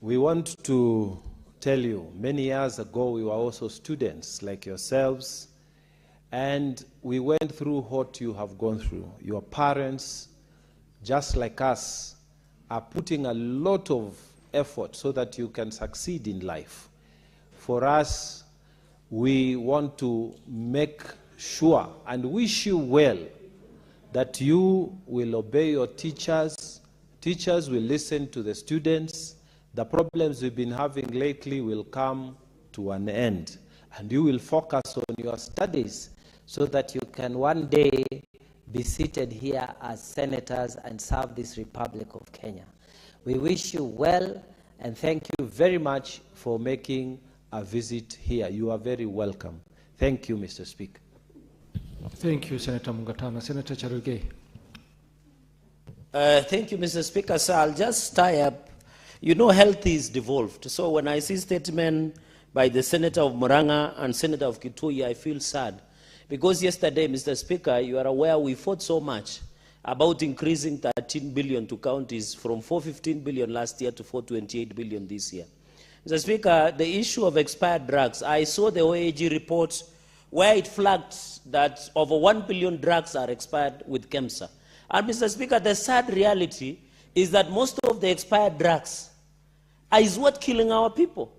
We want to tell you, many years ago we were also students like yourselves, and we went through what you have gone through. Your parents, just like us, are putting a lot of effort so that you can succeed in life. For us, we want to make sure and wish you well that you will obey your teachers. Teachers will listen to the students. The problems we've been having lately will come to an end, and you will focus on your studies so that you can one day be seated here as senators and serve this Republic of Kenya. We wish you well, and thank you very much for making a visit here. You are very welcome. Thank you, Mr. Speaker. Thank you, Senator Mungatana. Senator Cherargei. Thank you, Mr. Speaker. Sir, I'll just tie up. You know, health is devolved. So when I see statement by the Senator of Murang'a and Senator of Kitui, I feel sad. Because yesterday, Mr. Speaker, you are aware we fought so much about increasing 13 billion to counties from 415 billion last year to 428 billion this year. Mr. Speaker, the issue of expired drugs, I saw the OAG report where it flagged that over 1 billion drugs are expired with KEMSA. And Mr. Speaker, the sad reality is that most of the expired drugs is what killing our people.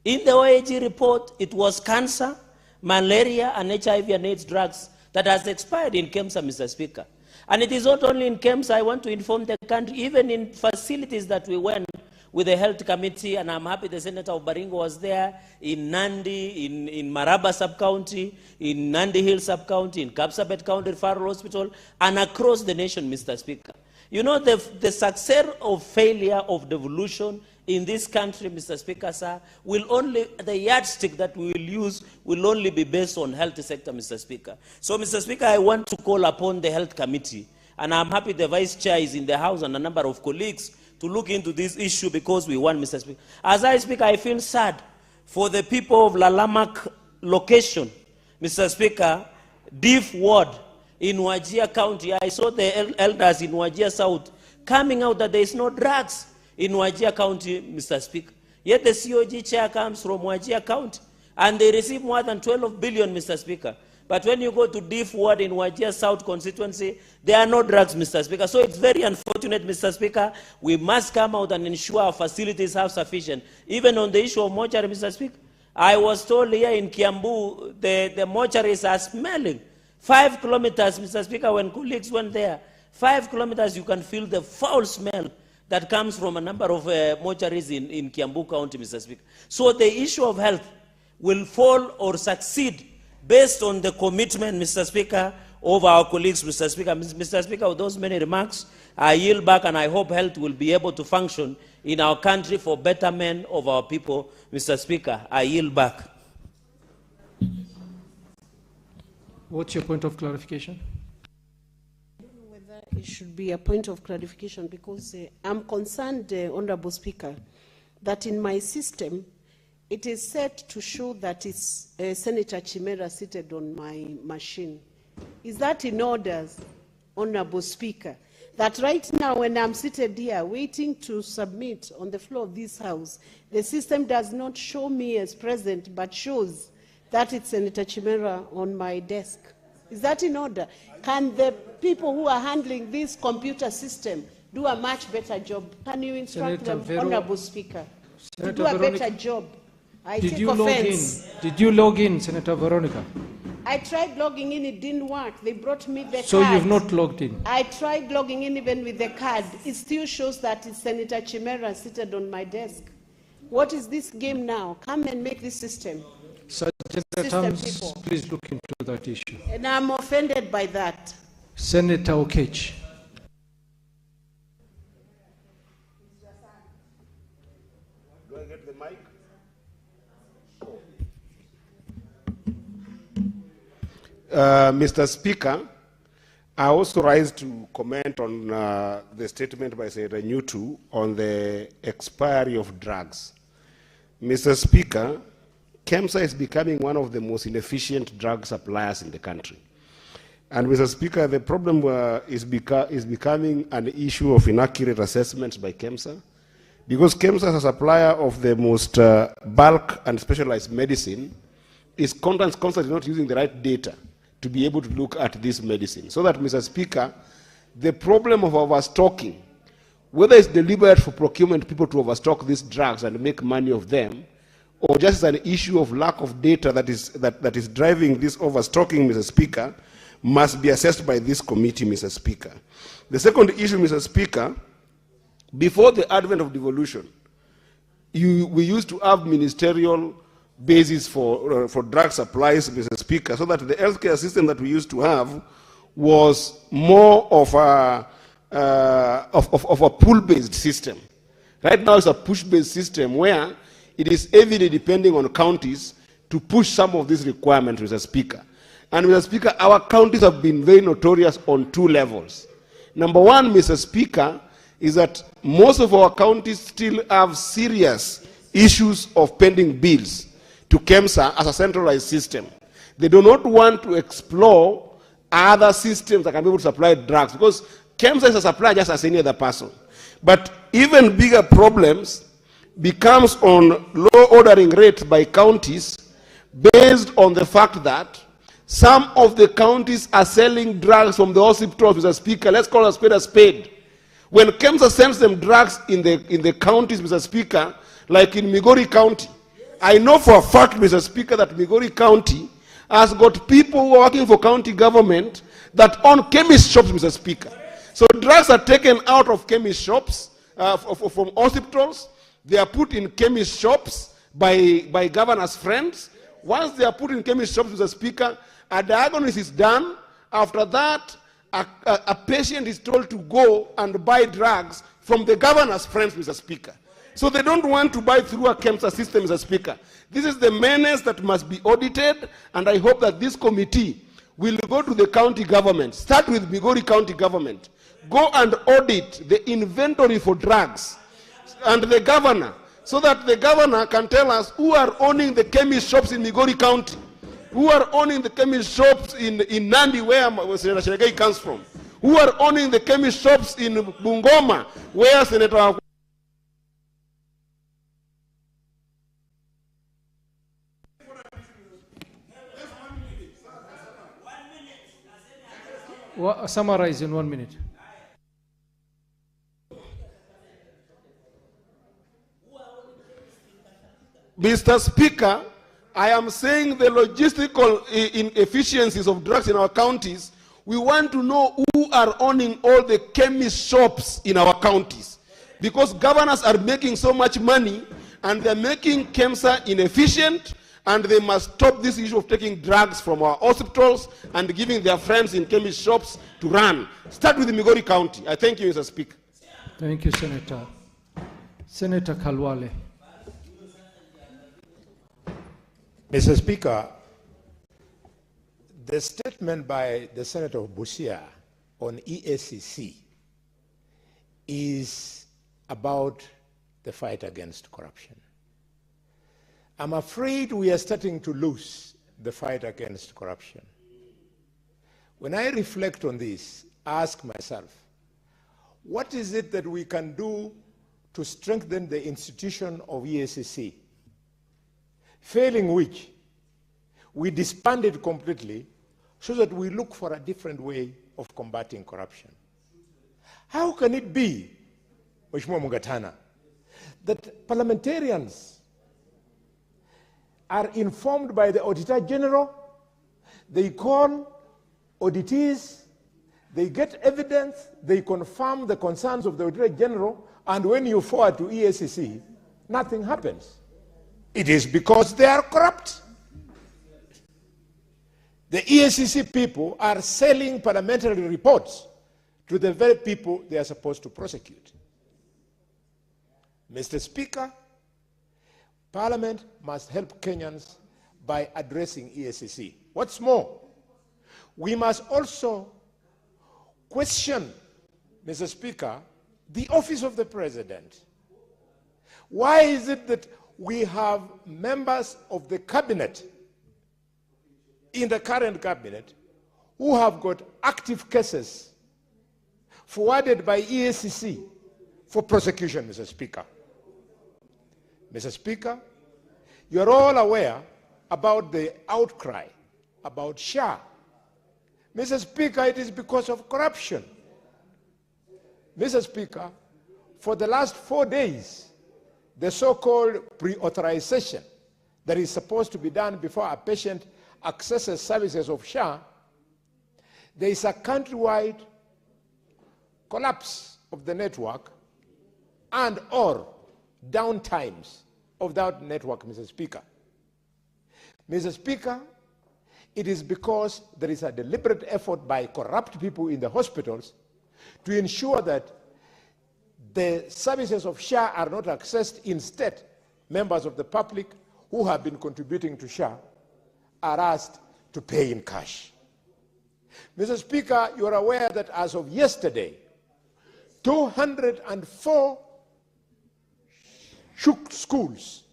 In the OAG report, it was cancer, malaria, and HIV and AIDS drugs that has expired in KEMSA, Mr. Speaker. And it is not only in KEMSA, I want to inform the country, even in facilities that we went with the health committee, and I'm happy the Senator of Baringo was there, in Nandi, in Maraba sub-county, in Nandi Hill sub-county, in Kapsabet County Referral Hospital, and across the nation, Mr. Speaker. You know, the success of failure of devolution in this country, Mr. Speaker, sir, will only, the yardstick that we will use will only be based on health sector, Mr. Speaker. So, Mr. Speaker, I want to call upon the health committee, and I'm happy the Vice Chair is in the House and a number of colleagues to look into this issue because we want, Mr. Speaker. As I speak, I feel sad for the people of Lalamak location, Mr. Speaker, Diff Ward in Wajir County. I saw the elders in Wajir South coming out that there is no drugs in Wajir County, Mr. Speaker. Yet the COG chair comes from Wajir County, and they receive more than 12 billion, Mr. Speaker. But when you go to Diff Ward in Wajir South constituency, there are no drugs, Mr. Speaker. So it's very unfortunate, Mr. Speaker. We must come out and ensure our facilities have sufficient. Even on the issue of mortuary, Mr. Speaker, I was told here in Kiambu, the mortuaries are smelling. 5 kilometers, Mr. Speaker, when colleagues went there, 5 kilometers, you can feel the foul smell that comes from a number of mortuaries in Kiambu County, Mr. Speaker. So the issue of health will fall or succeed based on the commitment, Mr. Speaker, of our colleagues, Mr. Speaker. Mr. Speaker, with those many remarks, I yield back, and I hope health will be able to function in our country for betterment of our people. Mr. Speaker, I yield back. What's your point of clarification? I don't know whether it should be a point of clarification because I'm concerned, Honorable Speaker, that in my system, it is set to show that it's Senator Chimera seated on my machine. Is that in order, Honorable Speaker? That right now when I'm seated here waiting to submit on the floor of this House, the system does not show me as present but shows that it's Senator Chimera on my desk. Is that in order? Can the people who are handling this computer system do a much better job? Can you instruct them, Honorable Speaker, to do a better job? I take offense. Did you log in, Senator Veronica? I tried logging in, it didn't work. They brought me the card. So you've not logged in? I tried logging in even with the card. It still shows that it's Senator Chimera seated on my desk. What is this game now? Come and make this system. Senator Tams, please look into that issue. And I'm offended by that. Senator Okech. Do I get the mic? Mr. Speaker, I also rise to comment on the statement by Senator Nyutu on the expiry of drugs. Mr. Speaker, KEMSA is becoming one of the most inefficient drug suppliers in the country. And Mr. Speaker, the problem is becoming an issue of inaccurate assessments by KEMSA. because KEMSA as a supplier of the most bulk and specialized medicine is constantly not using the right data to be able to look at this medicine. So that, Mr. Speaker, the problem of overstocking, whether it's deliberate for procurement people to overstock these drugs and make money of them, or just an issue of lack of data that is driving this overstocking, Mr. Speaker, must be assessed by this committee, Mr. Speaker. The second issue, Mr. Speaker, before the advent of devolution, we used to have ministerial basis for drug supplies, Mr. Speaker, so that the healthcare system that we used to have was more of a pull-based system. Right now it's a push-based system where it is heavily depending on counties to push some of these requirements, Mr. Speaker. And Mr. Speaker, our counties have been very notorious on two levels. Number one, Mr. Speaker, is that most of our counties still have serious issues of pending bills to KEMSA as a centralized system. They do not want to explore other systems that can be able to supply drugs, because KEMSA is a supplier just as any other person. But even bigger problems becomes on low ordering rates by counties based on the fact that some of the counties are selling drugs from the hospitals, Mr. Speaker. Let's call a spade a spade. When KEMSA sends them drugs in the counties, Mr. Speaker, like in Migori County, I know for a fact, Mr. Speaker, that Migori County has got people who are working for county government that own chemist shops, Mr. Speaker. So drugs are taken out of chemist shops, from hospitals. They are put in chemist shops by governor's friends. Once they are put in chemist shops, Mr. Speaker, a diagnosis is done. After that, a patient is told to go and buy drugs from the governor's friends, Mr. Speaker. So they don't want to buy through a KEMSA system, Mr. Speaker. This is the menace that must be audited, and I hope that this committee will go to the county government, start with Migori County government, go and audit the inventory for drugs and the governor, so that the governor can tell us who are owning the chemist shops in Migori County, who are owning the chemist shops in Nandi, where Senator Sheregai comes from, who are owning the chemist shops in Bungoma, where Senator Summarize in 1 minute. Mr. Speaker, I am saying the logistical inefficiencies of drugs in our counties. We want to know who are owning all the chemist shops in our counties, because governors are making so much money and they're making KEMSA inefficient, and they must stop this issue of taking drugs from our hospitals and giving their friends in chemist shops to run. Start with Migori County. I thank you, Mr. Speaker. Thank you, Senator. Senator Khalwale. Mr. Speaker, the statement by the Senator of Busia on EACC is about the fight against corruption. I'm afraid we are starting to lose the fight against corruption. When I reflect on this, I ask myself, what is it that we can do to strengthen the institution of EACC? Failing which, we disband it completely so that we look for a different way of combating corruption. How can it be, Mheshimiwa Mugatana, that parliamentarians are informed by the Auditor General, they call auditees, they get evidence, they confirm the concerns of the Auditor General, and when you forward to EACC, nothing happens. It is because they are corrupt. The EACC people are selling parliamentary reports to the very people they are supposed to prosecute. Mr. Speaker, Parliament must help Kenyans by addressing EACC. What's more, we must also question, Mr. Speaker, the office of the President. Why is it that we have members of the cabinet in the current cabinet who have got active cases forwarded by EACC for prosecution, Mr. Speaker? Mr. Speaker, you are all aware about the outcry about SHA. Mr. Speaker, it is because of corruption. Mr. Speaker, for the last 4 days, the so-called pre-authorization that is supposed to be done before a patient accesses services of SHA, there is a countrywide collapse of the network and or downtimes of that network, Mr. Speaker. Mr. Speaker, it is because there is a deliberate effort by corrupt people in the hospitals to ensure that the services of SHA are not accessed. Instead, members of the public who have been contributing to SHA are asked to pay in cash. Mr. Speaker, you are aware that as of yesterday, 204 schools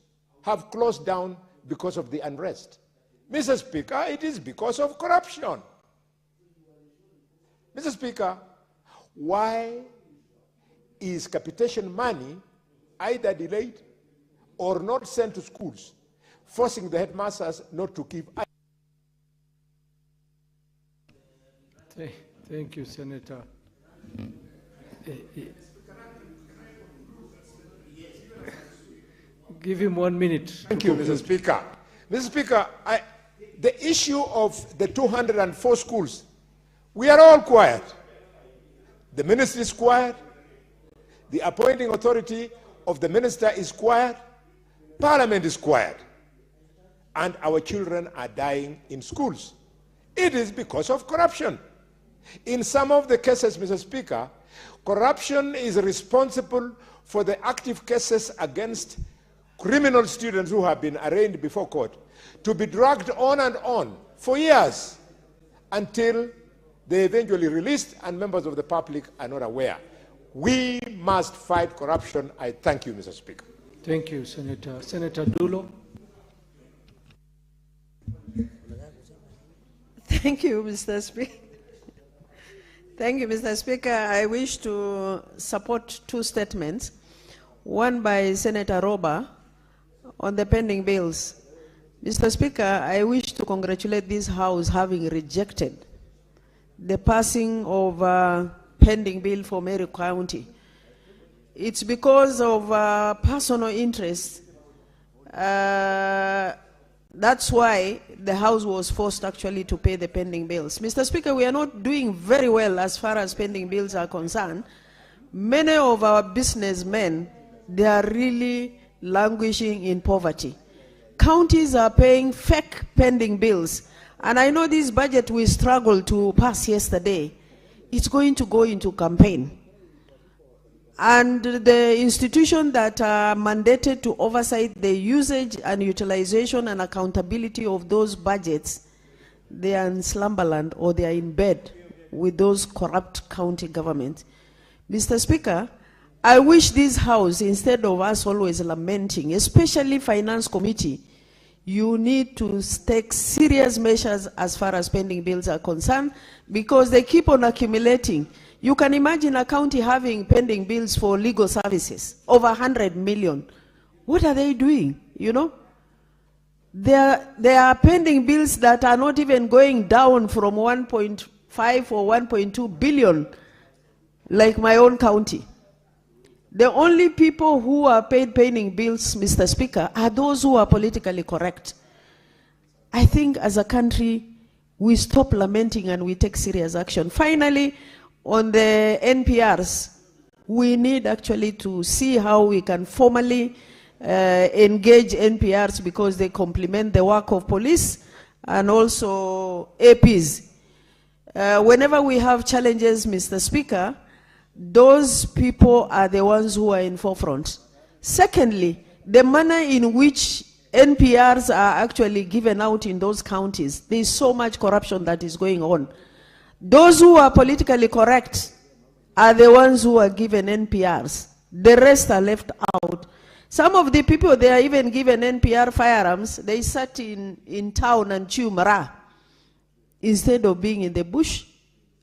have closed down because of the unrest. Mr. Speaker, it is because of corruption. Mr. Speaker, why is capitation money either delayed or not sent to schools, forcing the headmasters not to keep? Thank you, Senator. Give him 1 minute. Thank you, Mr. Speaker. Mr. Speaker, the issue of the 204 schools, we are all quiet. The ministry is quiet. The appointing authority of the minister is quiet. Parliament is quiet. And our children are dying in schools. It is because of corruption. In some of the cases, Mr. Speaker, corruption is responsible for the active cases against criminal students who have been arraigned before court to be dragged on and on for years until they eventually released and members of the public are not aware. We must fight corruption. I thank you, Mr. Speaker. Thank you, Senator. Senator Dulo. Thank you, Mr. Speaker. Thank you, Mr. Speaker. I wish to support two statements. One by Senator Roba on the pending bills. Mr. Speaker, I wish to congratulate this House having rejected the passing of a pending bill for Mary County. It's because of personal interest. That's why the House was forced actually to pay the pending bills. Mr. Speaker, we are not doing very well as far as pending bills are concerned. Many of our businessmen, they are really languishing in poverty. Counties are paying fake pending bills. And I know this budget we struggled to pass yesterday. It's going to go into campaign. And the institutions that are mandated to oversight the usage and utilization and accountability of those budgets, they are in slumberland or they are in bed with those corrupt county governments. Mr. Speaker, I wish this House, instead of us always lamenting, especially Finance Committee, you need to take serious measures as far as pending bills are concerned because they keep on accumulating. You can imagine a county having pending bills for legal services, over 100 million. What are they doing, you know? There are pending bills that are not even going down from 1.5 or 1.2 billion, like my own county. The only people who are paid pending bills, Mr. Speaker, are those who are politically correct. I think as a country, we stop lamenting and we take serious action. Finally, on the NPRs, we need actually to see how we can formally engage NPRs because they complement the work of police and also APs. Whenever we have challenges, Mr. Speaker, those people are the ones who are in forefront. Secondly, the manner in which NPRs are actually given out in those counties, there is so much corruption that is going on. Those who are politically correct are the ones who are given NPRs. The rest are left out. Some of the people, they are even given NPR firearms. They sat in town and chew mara instead of being in the bush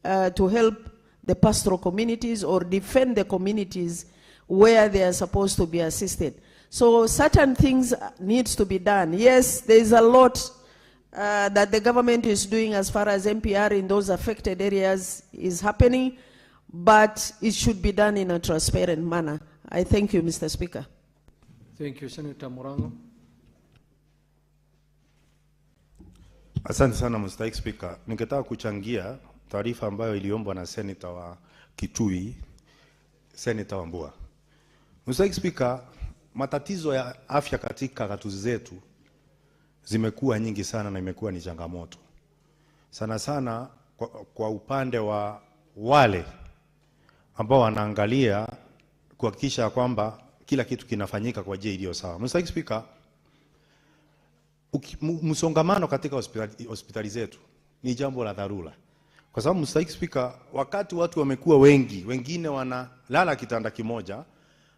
to help the pastoral communities or defend the communities where they are supposed to be assisted. So certain things needs to be done. Yes, there is a lot that the government is doing as far as MPR in those affected areas is happening, but it should be done in a transparent manner. I thank you, Mr. Speaker. Thank you, Senator Morango. Asante sana Mr. Speaker. Ningetaka kuchangia taarifa ambayo iliombwa na Senator wa Kitui, Senator Wambua. Mr. Speaker, matatizo ya afya katika gatuzi zetu zimekuwa nyingi sana na imekuwa ni changamoto. Sana sana kwa upande wa wale ambao wanaangalia kuhakikisha kwamba kila kitu kinafanyika kwa njia iliyo sawa. Mr. Speaker, msongamano katika hospitali zetu ni jambo la dharura. Kwa sababu Mr. Speaker, wakati watu wamekuwa wengi, wengine wanalala kitanda kimoja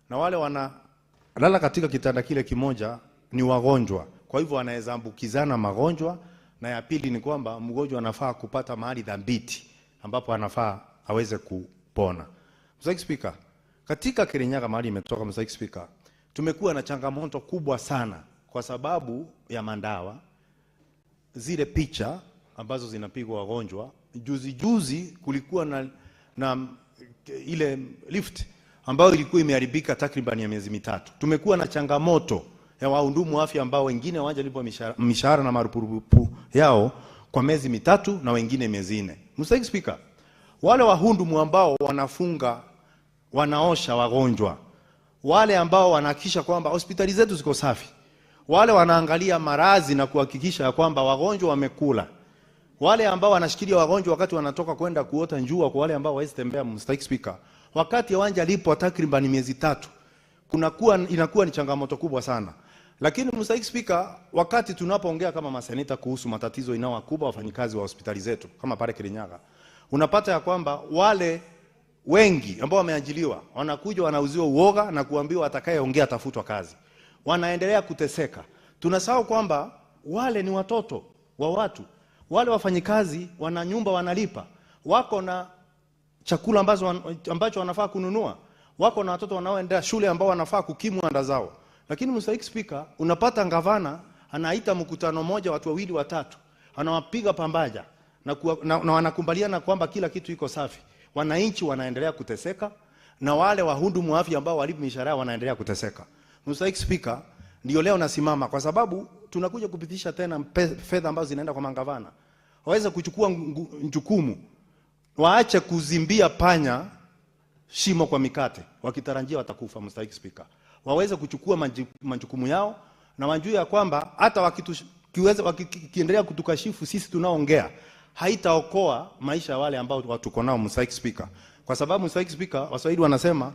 na wale wanalala katika kitanda kile kimoja ni wagonjwa. Kwa hivyo wanaweza ambukizana magonjwa, na ya pili ni kwamba mgonjwa anafaa kupata mahali dhabiti ambapo anafaa aweze kupona. Mr. Speaker, katika Kirinyaga mahali imetoka Mr. Speaker, tumekuwa na changamoto kubwa sana kwa sababu ya mandawa, zile picha ambazo zinapigwa wagonjwa. Juzi kulikuwa na ile lift ambayo ilikuwa imeharibika takriban ya miezi mitatu. Tumekuwa na changamoto ya wahudumu afya ambao wengine hawajalipwa mishahara na marupurupu yao kwa miezi mitatu na wengine miezi 4. Mr. Speaker, wale wahudumu ambao wanaosha wagonjwa, wale ambao wanahakikisha kwamba hospitali zetu ziko safi, wale wanaangalia maradhi na kuhakikisha kwamba wagonjwa wamekula, wale ambao wanashikilia wagonjwa wakati wanatoka kwenda kuota njua, kwa wale ambao hawezi tembea Mr. Speaker, wakati hawajalipwa takriban miezi 3, inakuwa ni changamoto kubwa sana. Lakini Mr. Speaker, wakati tunapoongea kama maseneta kuhusu matatizo inayowakumba wafanyikazi wa hospitali zetu kama pale Kirinyaga, unapata ya kwamba wale wengi ambao wameajiliwa wanakuja wanauziwa uoga na kuambiwa atakayeongea atafutwa kazi. Wanaendelea kuteseka. Tunasahau kwamba wale ni watoto wa watu. Wale wafanyikazi wana nyumba wanalipa. Wako na chakula ambacho wanafaa kununua. Wako na watoto wanaoenda shule ambao wanafaa kukimu anda zao. Lakini Mr. Speaker, unapata gavana anaita mkutano moja watu 2 3, anawapiga pambaja na wanakubaliana kwamba kila kitu iko safi. Wananchi wanaendelea kuteseka na wale wahudumu wa afya ambao walipo mishahara wanaendelea kuteseka. Mr. Speaker, ndio leo nasimama kwa sababu tunakuja kupitisha tena fedha ambazo zinaenda kwa mangavana. Waweze kuchukua jukumu, waache kuzimbia panya shimo kwa mikate wakitarajia watakufa. Mr. Speaker, waweze kuchukua majukumu yao na wajue ya kwamba hata wakiendelea kutukashifu sisi tunaoongea haitaokoa maisha ya wale ambao tuko nao Mr. Speaker. Kwa sababu Mr. Speaker, Waswahili wanasema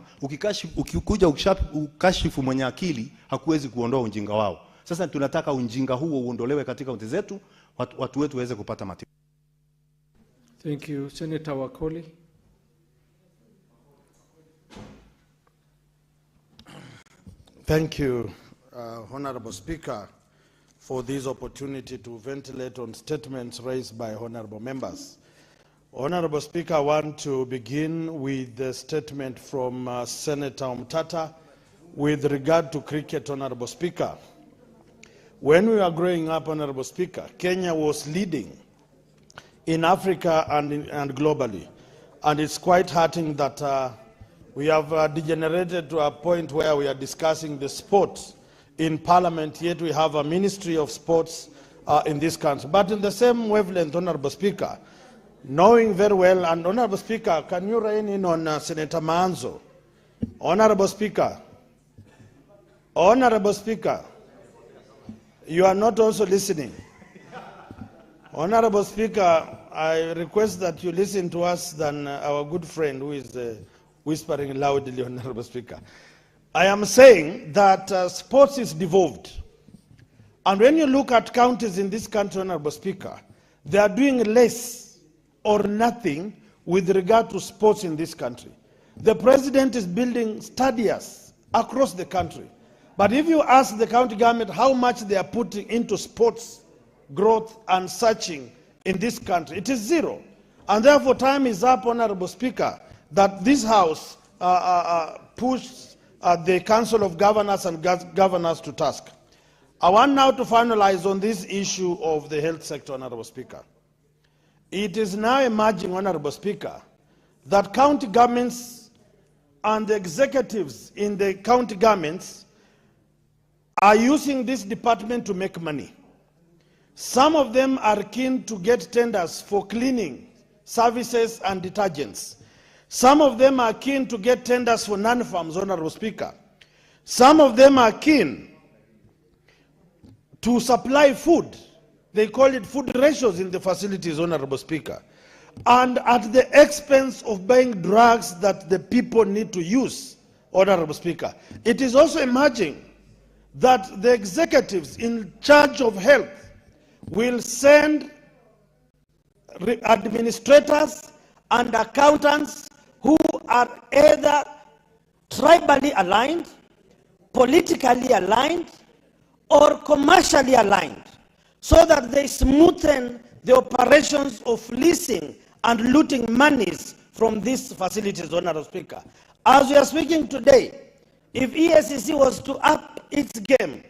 ukikuja ukashifu mwenye akili hakuwezi kuondoa ujinga wao. Sasa tunataka ujinga huo uondolewe katika nchi zetu, watu wetu waweze kupata matibabu. Thank you, Senator Wakoli. Thank you, Honorable Speaker, for this opportunity to ventilate on statements raised by honorable members. Honorable Speaker, I want to begin with the statement from Senator Omtata with regard to cricket, Honorable Speaker. When we were growing up, Honorable Speaker, Kenya was leading in Africa and globally. And it's quite heartening that we have degenerated to a point where we are discussing the sports in Parliament, yet we have a Ministry of Sports in this country. But in the same wavelength, Honorable Speaker, knowing very well, and Honorable Speaker, can you rein in on Senator Manzo? Honorable Speaker, Honorable Speaker, you are not also listening. Honorable Speaker, I request that you listen to us than our good friend who is whispering loudly, Honorable Speaker. I am saying that sports is devolved. And when you look at counties in this country, Honorable Speaker, they are doing less or nothing with regard to sports in this country. The president is building stadiums across the country. But if you ask the county government how much they are putting into sports growth and searching in this country, it is zero. And therefore time is up, Honorable Speaker, that this House pushes the Council of Governors and Governors to task. I want now to finalize on this issue of the health sector, Honorable Speaker. It is now emerging, Honorable Speaker, that county governments and the executives in the county governments are using this department to make money. Some of them are keen to get tenders for cleaning services and detergents. Some of them are keen to get tenders for non-farms, Honorable Speaker. Some of them are keen to supply food. They call it food ratios in the facilities, Honorable Speaker. And at the expense of buying drugs that the people need to use, Honorable Speaker. It is also emerging that the executives in charge of health will send administrators and accountants who are either tribally aligned, politically aligned, or commercially aligned, so that they smoothen the operations of leasing and looting monies from these facilities, Honorable Speaker. As we are speaking today, if EACC was to up its game,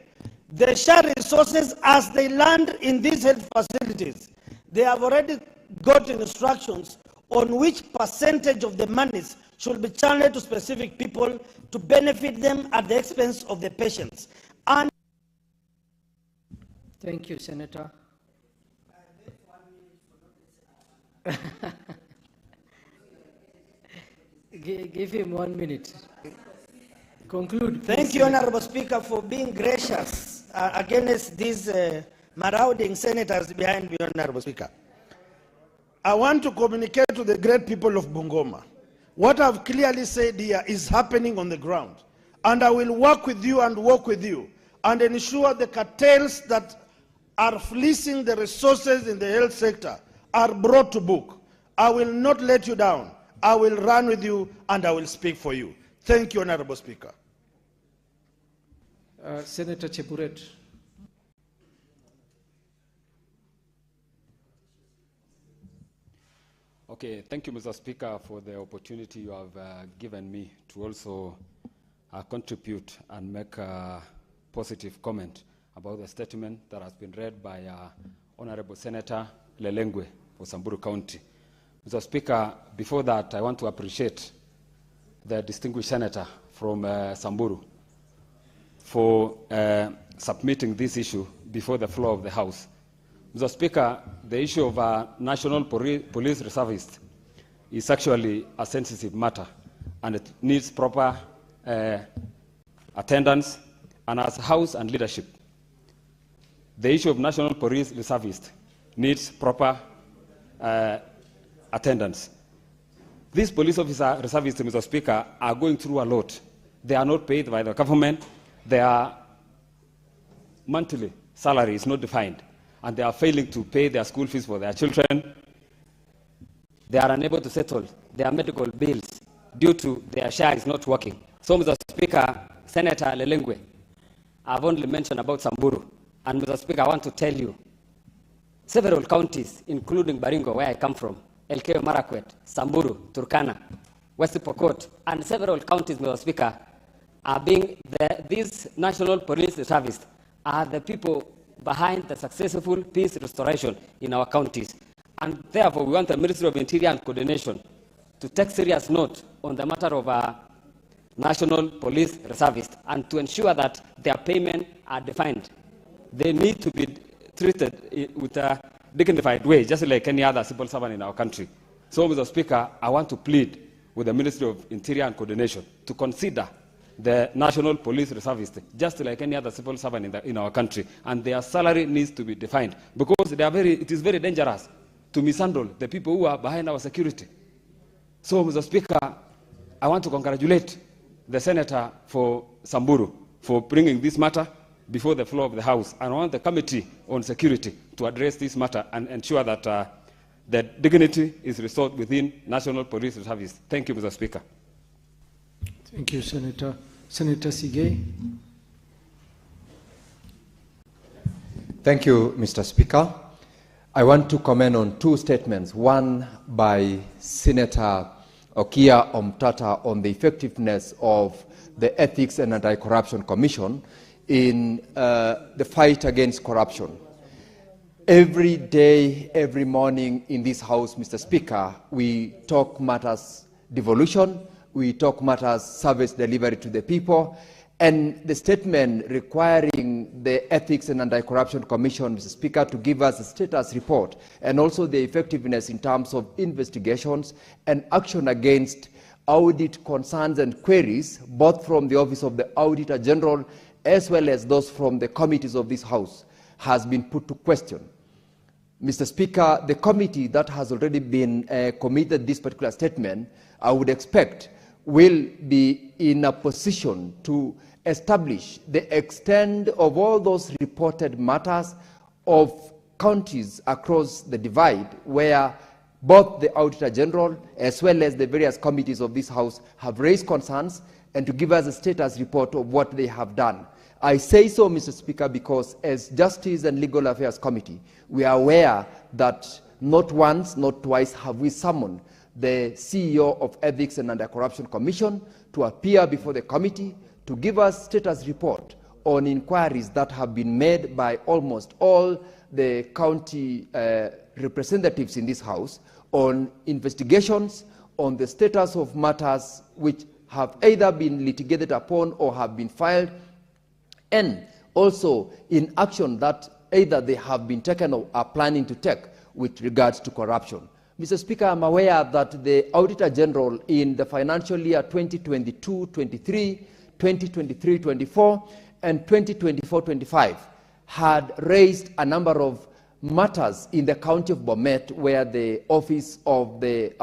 they share resources as they land in these health facilities. They have already got instructions on which percentage of the monies should be channeled to specific people to benefit them at the expense of the patients. And thank you, Senator. Give him 1 minute. Conclude. Thank you, Honorable Speaker, for being gracious against these marauding senators behind me, Honorable Speaker. I want to communicate to the great people of Bungoma. What I've clearly said here is happening on the ground. And I will work with you and work with you and ensure the cartels that are fleecing the resources in the health sector are brought to book. I will not let you down. I will run with you and I will speak for you. Thank you, Honorable Speaker. Senator Cheburet. Okay, thank you, Mr. Speaker, for the opportunity you have given me to also contribute and make a positive comment about the statement that has been read by Honorable Senator Lelengwe for Samburu County. Mr. Speaker, before that, I want to appreciate the distinguished senator from Samburu for submitting this issue before the floor of the House. Mr. Speaker, the issue of national police reservists is actually a sensitive matter, and it needs proper attendance. And as House and leadership, the issue of national police reservists needs proper attendance. These police officer reservists, Mr. Speaker, are going through a lot. They are not paid by the government. Their monthly salary is not defined, and they are failing to pay their school fees for their children. They are unable to settle their medical bills due to their share is not working. So, Mr. Speaker, Senator Lelengwe, I've only mentioned about Samburu. And, Mr. Speaker, I want to tell you, several counties, including Baringo, where I come from, Elgeyo Marakwet, Samburu, Turkana, West Pokot, and several counties, Mr. Speaker, are being these national police reservists are the people behind the successful peace restoration in our counties. And therefore, we want the Ministry of Interior and Coordination to take serious note on the matter of national police reservists and to ensure that their payments are defined. They need to be treated with a dignified way, just like any other civil servant in our country. So, Mr. Speaker, I want to plead with the Ministry of Interior and Coordination to consider the national police reservists just like any other civil servant in our country, and their salary needs to be defined, because it is very dangerous to mishandle the people who are behind our security. So, Mr. Speaker, I want to congratulate the Senator for Samburu for bringing this matter before the floor of the House, and I want the Committee on Security to address this matter and ensure that the dignity is restored within National Police Service. Thank you, Mr. Speaker. Thank you, Senator. Senator Sigei. Thank you, Mr. Speaker. I want to comment on two statements, one by Senator Okia Omtata on the effectiveness of the Ethics and Anti-Corruption Commission in the fight against corruption. Every day, every morning in this House, Mr. Speaker, we talk matters devolution, we talk matters service delivery to the people, and the statement requiring the Ethics and Anti-Corruption Commission, Mr. Speaker, to give us a status report and also the effectiveness in terms of investigations and action against audit concerns and queries, both from the Office of the Auditor General as well as those from the committees of this House, has been put to question. Mr. Speaker, the committee that has already been committed this particular statement, I would expect, will be in a position to establish the extent of all those reported matters of counties across the divide where both the Auditor General as well as the various committees of this House have raised concerns, and to give us a status report of what they have done. I say so, Mr. Speaker, because as Justice and Legal Affairs Committee, we are aware that not once, not twice have we summoned the CEO of Ethics and Anti-Corruption Commission to appear before the committee to give us status report on inquiries that have been made by almost all the county representatives in this House on investigations, on the status of matters which have either been litigated upon or have been filed, and also in action that either they have been taken or are planning to take with regards to corruption. Mr. Speaker, I'm aware that the Auditor General in the financial year 2022-23, 2023-24, and 2024-25 had raised a number of matters in the county of Bomet where the Office of the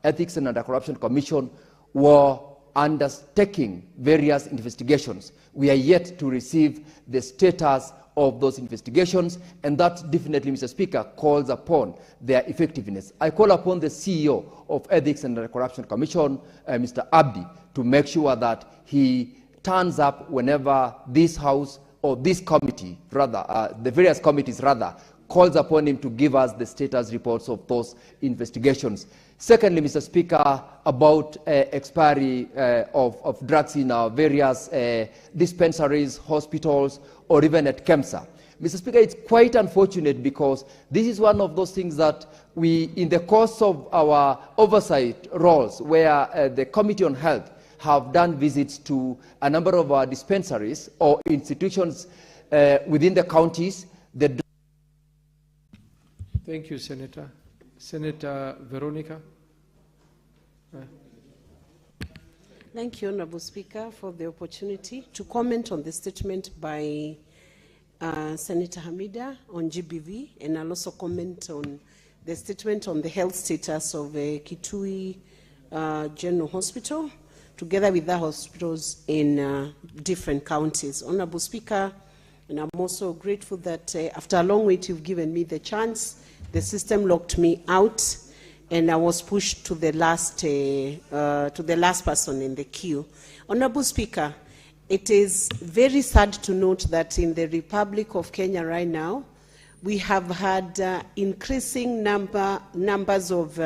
Ethics and Anti-Corruption Commission were undertaking various investigations. We are yet to receive the status of those investigations, and that definitely, Mr. Speaker, calls upon their effectiveness. I call upon the CEO of Ethics and Anti-Corruption Commission, Mr. Abdi, to make sure that he turns up whenever this House or this committee, rather, the various committees, rather, calls upon him to give us the status reports of those investigations. Secondly, Mr. Speaker, about expiry of drugs in our various dispensaries, hospitals, or even at KEMSA. Mr. Speaker, it's quite unfortunate because this is one of those things that we, in the course of our oversight roles, where the Committee on Health have done visits to a number of our dispensaries or institutions within the counties. Thank you, Senator. Senator Veronica. Thank you, Honorable Speaker, for the opportunity to comment on the statement by Senator Hamida on GBV, and I'll also comment on the statement on the health status of Kitui General Hospital, together with the hospitals in different counties. Honorable Speaker, and I'm also grateful that after a long wait, you've given me the chance. The system locked me out, and I was pushed to the last person in the queue. Honorable Speaker, it is very sad to note that in the Republic of Kenya right now, we have had increasing numbers of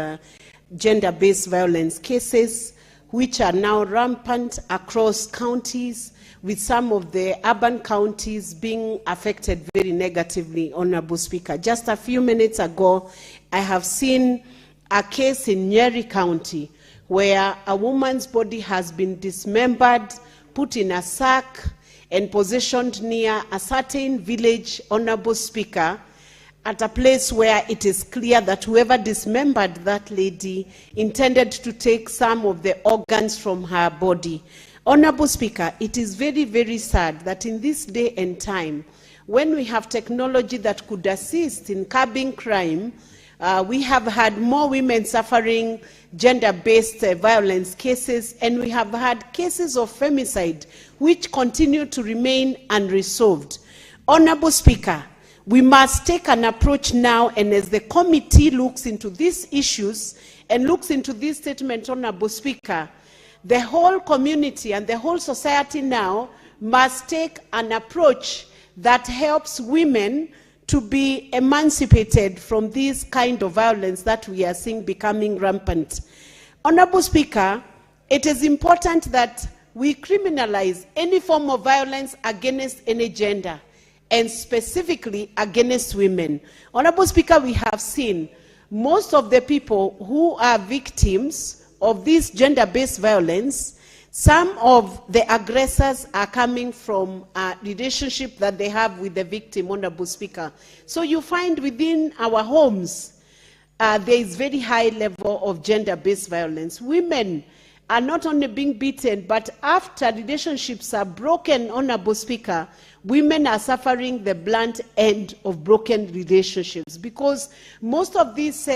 gender-based violence cases, which are now rampant across counties, with some of the urban counties being affected very negatively, Honorable Speaker. Just a few minutes ago, I have seen a case in Nyeri County where a woman's body has been dismembered, put in a sack, and positioned near a certain village, Honorable Speaker, at a place where it is clear that whoever dismembered that lady intended to take some of the organs from her body. Honorable Speaker, it is very, very sad that in this day and time, when we have technology that could assist in curbing crime, we have had more women suffering gender-based violence cases, and we have had cases of femicide which continue to remain unresolved. Honorable Speaker, we must take an approach now, and as the committee looks into these issues and looks into this statement, Honorable Speaker, the whole community and the whole society now must take an approach that helps women to be emancipated from this kind of violence that we are seeing becoming rampant. Honorable Speaker, it is important that we criminalize any form of violence against any gender, and specifically against women. Honorable Speaker, we have seen most of the people who are victims of this gender-based violence, some of the aggressors are coming from a relationship that they have with the victim, Honorable Speaker. So you find within our homes, there is very high level of gender-based violence. Women are not only being beaten, but after relationships are broken, Honorable Speaker, women are suffering the blunt end of broken relationships, because most of these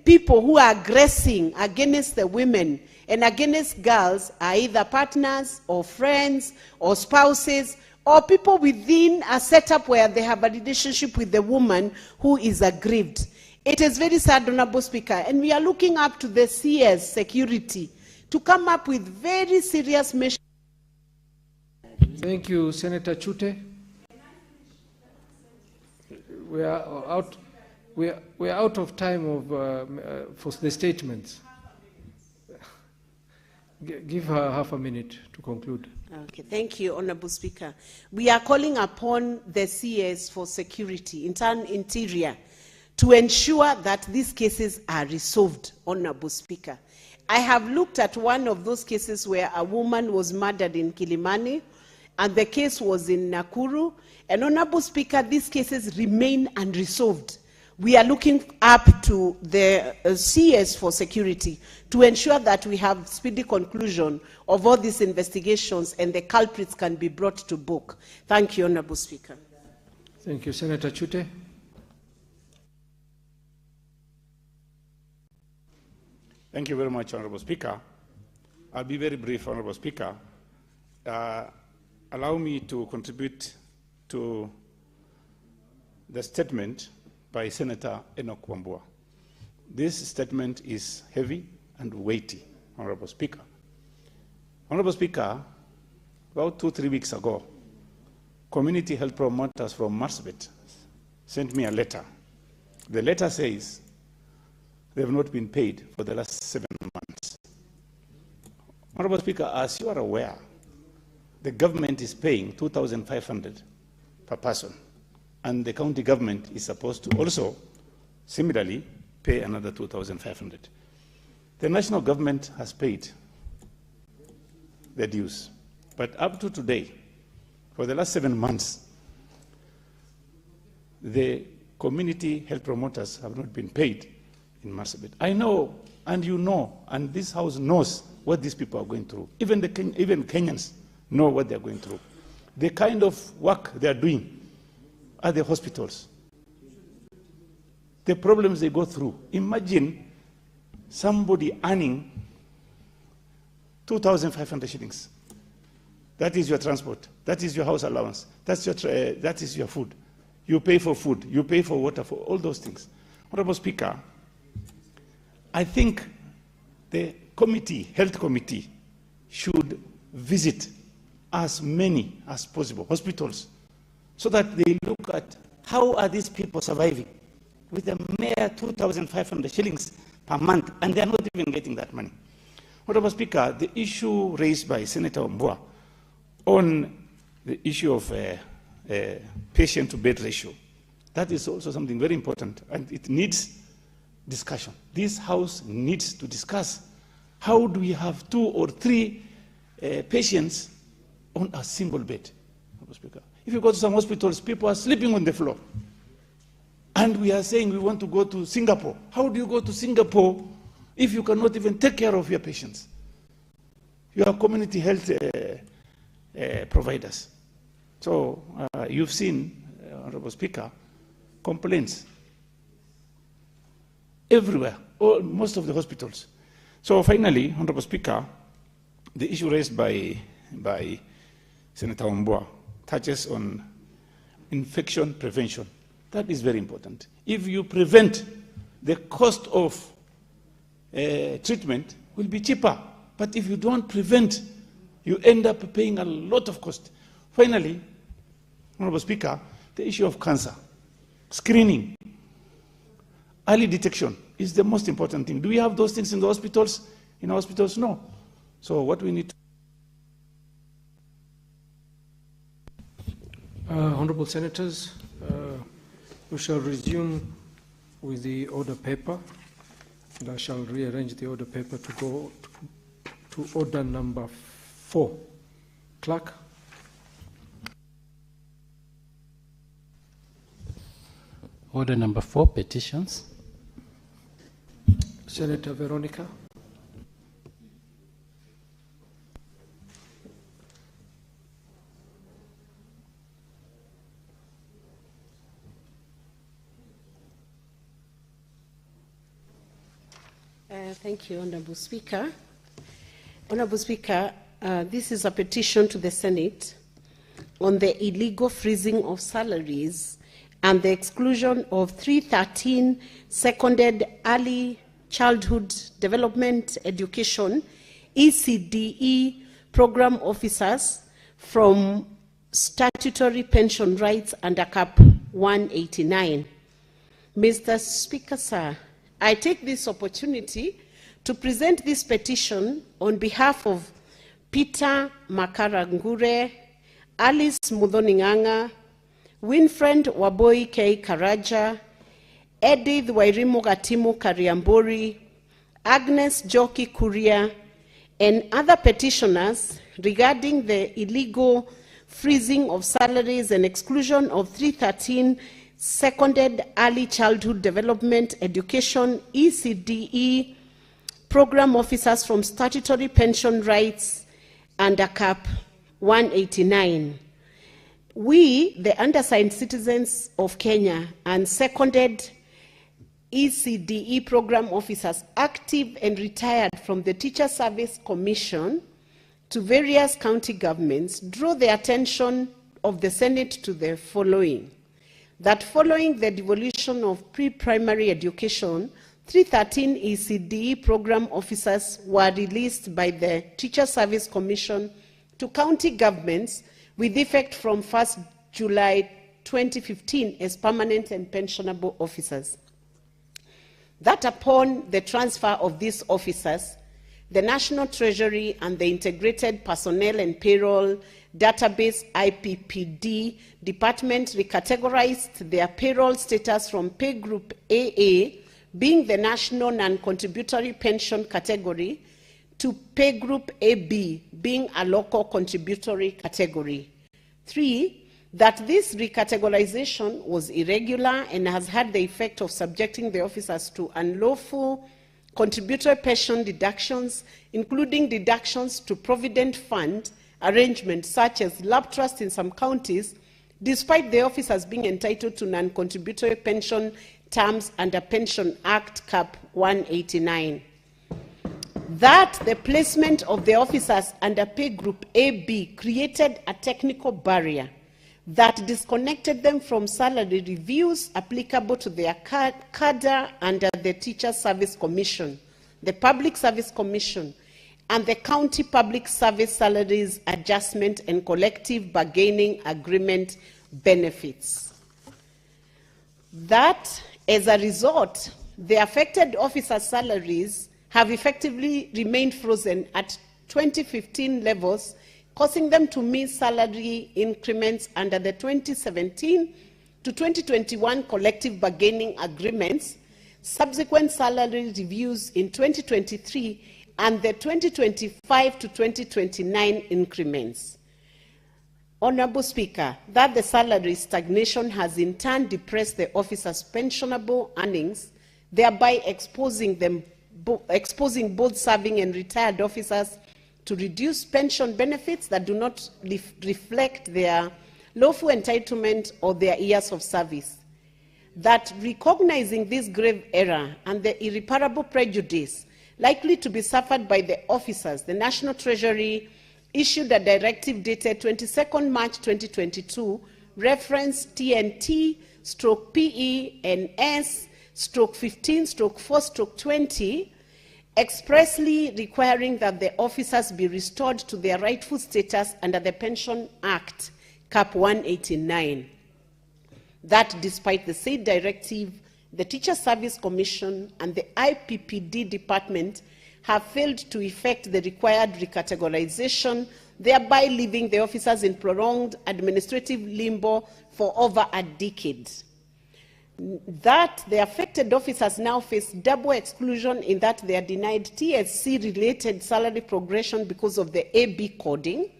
people who are aggressing against the women and against girls are either partners or friends or spouses or people within a setup where they have a relationship with the woman who is aggrieved. It is very sad, Honorable Speaker, and we are looking up to the CS security to come up with very serious measures. Thank you, Senator Chute. We are out of time for the statements. Give her half a minute to conclude. Okay, thank you, Honorable Speaker. We are calling upon the CS for security, interior, to ensure that these cases are resolved, Honorable Speaker. I have looked at one of those cases where a woman was murdered in Kilimani, and the case was in Nakuru. And Honorable Speaker, these cases remain unresolved. We are looking up to the CS for security to ensure that we have speedy conclusion of all these investigations and the culprits can be brought to book. Thank you, Honorable Speaker. Thank you, Senator Chute. Thank you very much, Honorable Speaker. I'll be very brief, Honorable Speaker. Allow me to contribute to the statement by Senator Enoch Wambua. This statement is heavy and weighty, Honorable Speaker. Honorable Speaker, about 2-3 weeks ago, community health promoters from Marsabit sent me a letter. The letter says they have not been paid for the last 7 months. Honorable Speaker, as you are aware, the government is paying $2,500 per person, and the county government is supposed to also similarly pay another $2,500. The national government has paid the dues, but up to today, for the last 7 months, the community health promoters have not been paid in Marsabit. I know, and you know, and this House knows what these people are going through. Even Kenyans know what they're going through. The kind of work they're doing at the hospitals, the problems they go through. Imagine somebody earning 2,500 shillings. That is your transport. That is your house allowance. That is your food. You pay for food. You pay for water, for all those things. Honorable Speaker, I think the health committee should visit as many as possible hospitals so that they look at how are these people surviving with a mere 2,500 shillings per month, and they're not even getting that money. Honorable Speaker, the issue raised by Senator Wambua on the issue of patient-to-bed ratio, that is also something very important, and it needs discussion. This House needs to discuss how do we have 2 or 3 patients on a single bed. Speaker, if you go to some hospitals, people are sleeping on the floor. And we are saying we want to go to Singapore. How do you go to Singapore if you cannot even take care of your patients? You are community health providers. So you've seen, Honorable Speaker, complaints everywhere, most of the hospitals. So finally, Honorable Speaker, the issue raised by Senator Wambua touches on infection prevention. That is very important. If you prevent, the cost of treatment will be cheaper. But if you don't prevent, you end up paying a lot of cost. Finally, Honorable Speaker, the issue of cancer, screening, early detection is the most important thing. Do we have those things in the hospitals? in hospitals? No. So what we need to... Honourable Senators, we shall resume with the order paper, and I shall rearrange the order paper to go to order number 4. Clerk. Order number 4, petitions. Senator Veronica. Thank you, Honourable Speaker. Honourable Speaker, this is a petition to the Senate on the illegal freezing of salaries and the exclusion of 313 seconded early childhood development education ECDE program officers from statutory pension rights under Cap 189. Mr. Speaker, sir, I take this opportunity to present this petition on behalf of Peter Makarangure, Alice Mudhoninganga, Winfred Waboi K. Karaja, Edith Wairimu Gatimu Kariambori, Agnes Joki Kuria, and other petitioners regarding the illegal freezing of salaries and exclusion of 313 seconded early childhood development education ECDE program officers from statutory pension rights under Cap 189. We, the undersigned citizens of Kenya and seconded ECDE program officers active and retired from the Teacher Service Commission to various county governments, draw the attention of the Senate to the following: that following the devolution of pre-primary education, 313 ECDE program officers were released by the Teacher Service Commission to county governments with effect from 1st July 2015 as permanent and pensionable officers. That upon the transfer of these officers, the National Treasury and the Integrated Personnel and Payroll Database IPPD Department recategorized their payroll status from Pay Group AA, being the National Non-Contributory Pension category, to Pay Group AB, being a local contributory category. 3, that this recategorization was irregular and has had the effect of subjecting the officers to unlawful contributory pension deductions, including deductions to provident fund arrangements such as lab trust in some counties, despite the officers being entitled to non-contributory pension terms under Pension Act Cap 189. That the placement of the officers under Pay Group AB created a technical barrier that disconnected them from salary reviews applicable to their cadre under the Teacher Service Commission, the Public Service Commission, and the County Public Service Salaries Adjustment and Collective Bargaining Agreement benefits. That, as a result, the affected officers' salaries have effectively remained frozen at 2015 levels, causing them to miss salary increments under the 2017 to 2021 collective bargaining agreements, subsequent salary reviews in 2023, and the 2025 to 2029 increments. Honourable Speaker, that the salary stagnation has in turn depressed the officers' pensionable earnings, thereby exposing both serving and retired officers to reduced pension benefits that do not reflect their lawful entitlement or their years of service. That recognizing this grave error and the irreparable prejudice likely to be suffered by the officers, the National Treasury issued a directive dated 22nd March 2022, reference TNT/PENS/15/4/20, expressly requiring that the officers be restored to their rightful status under the Pension Act, Cap 189. That despite the said directive, the Teacher Service Commission and the IPPD Department have failed to effect the required recategorization, thereby leaving the officers in prolonged administrative limbo for over a decade. That the affected officers now face double exclusion in that they are denied TSC-related salary progression because of the AB coding,